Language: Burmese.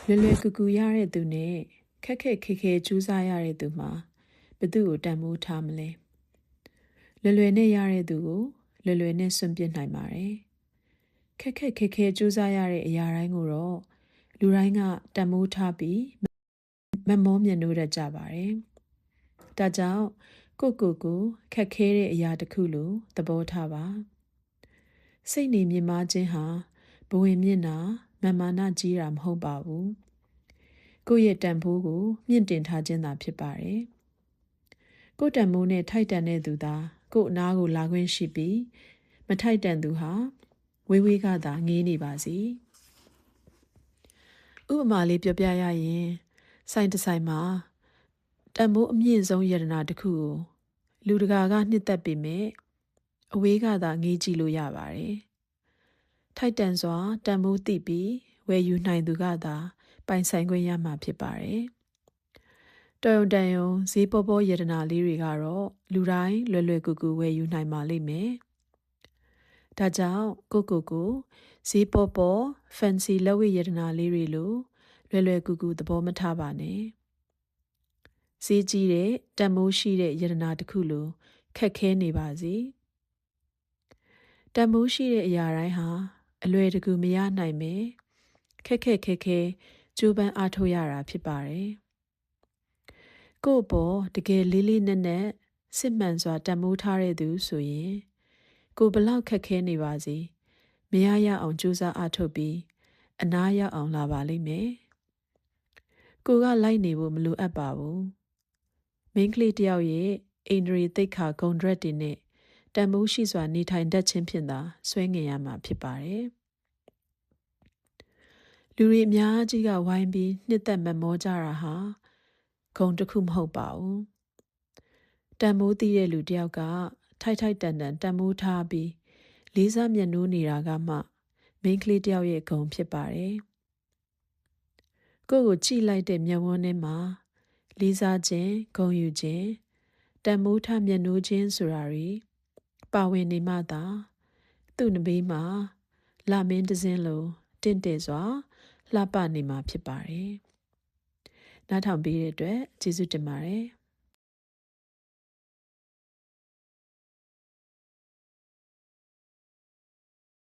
လွယ်လွယ်ကူကူရတဲ့သူနဲ့ခက်ခက်ခဲခဲကြိုးစားရတဲ့သူမှာဘယ်သူ့ကိုတန်ဖိုးထားမလဲလွယ်လွယ်နဲ့ရတဲ့သူကိုလွယ်လွယ်နဲ့စွန့်ပစ်နိုင်ပါတယ်ခက်ခက်ခဲခဲကြိုးစားရတဲ့အရာတိုင်းကိုတော့လူတိုင်းကတန်ဖိုးထားပြီးမမောမြတ်နိုးတတ်ကြပါတယ်ဒါကြောင့်ကိုခက်ခဲတဲ့အရာတစ်ခုလိုသဘောထားပါစိတ်နေမြင့်မားခြင်းဟာဘဝင်မြင့်တာမာနကြီးတာမဟုတ်ပါဘူးကိုယ့်ရဲ့တန်ဖိုးကိုမြင့်တင်ထားခြင်းသာဖြစ်ပါတယ်ကိုယ့်တန်ဖိုးနဲ့ထိုက်တန်တဲ့သူသာကိုယ့်အနားကိုလာခွင့်ရှိပြီးမထိုက်တန်သူဟာဝေးဝေးကသာငေးနေပါစီဥပမာလေးပြောပြရရင်ဆိုင်တစ်ဆိုင်မှာတန်ဖိုးအမြင့်ဆုံးယတနာတစ်ခုကိုလူတကာကနှစ်သက်ပေမဲ့အဝေးကသာငေးကြည့်လို့ရပါတယ်ထိုက်တန်စွာတန်ဖိုးသိပြီးဝယ်ယူနိုင်သူကသာပိုင်ဆိုင်ခွင့်ရမှာဖြစ်ပါတယ်တော်ရုံတန်ရုံဈေးပေါ်ယတနာလေးတွေကတော့လူတိုင်းလွယ်လွယ်ကူကူဝယ်ယူနိုင်ပါလိမ့်မယ်ဒါကြောင့်ကိုဈေးပေါ်fancy လက်ဝတ်ယတနာလေးတွေလိုလွယ်လွယ်ကူကူသဘောမထားပါနဲ့ဈေးကြီးတဲ့တန်ဖိုးရှိတဲ့ယတနာတစ်ခုလိုခက်ခဲနေပါစေတန်ဖိုးရှိတဲ့အရာတိုင်းဟာအလွယ်တကူမရနိုင်ပဲခက်ခဲကြိုးပမ်းအားထုတ်ရတာဖြစ်ပါတယ်ကို့ပေါ်တကယ်လေးလေးနက်နက်စစ်မှန်စွာတန်ဖိုးထားတဲ့သူဆိုရင်ကိုဘလောက်ခက်ခဲနေပါစေမရအောင်ကြိုးစားအားထုတ်ပြီးအနားရောက်အောင်လာပါလိမ့်မယ်ကိုကလိုက်နေဖို့မလိုအပ်ပါဘူးမိန်းကလေးတယောက်ရဲ့အိန္ဒြေသိက္ခာဂုဏ်ဒရက်တွေနဲ့တန်ဖိုးရှိစွာနေထိုင်တတ်ခြင်းဖြင့်သာဆွဲငင်ရမှာဖြစ်ပါတယ်လူတွေအများကြီးကဝိုင်းပြီးနှစ်သက်မမောကြတာဟာဂုဏ်တစ်ခုမဟုတ်ပါဘူးတန်ဖိုးသိတဲ့လူတယောက်ကထိုက်တန်တန်ဖိုးထားပြီးလေးစားမြတ်နိုးနေတာကမှမိန်းကလေးတယောက်ရဲ့ဂုဏ်ဖြစ်ပါတယ်ကိုကြည့်လိုက်တဲ့မျက်ဝန်းထဲမှာလေးစားခြင်းဂုဏ်ယူခြင်းတန်ဖိုးထားမြတ်နိုးခြင်းဆိုတာတွေပါဝင်နေမှသာသူ့နဘေးမှာလမင်းတစင်းလိုတင့်တယ်စွာလှပနေမှာဖြစ်ပါတယ်နားထောင်ပေးတဲ့အတွက်ကျေးဇူးတင်ပါတယ်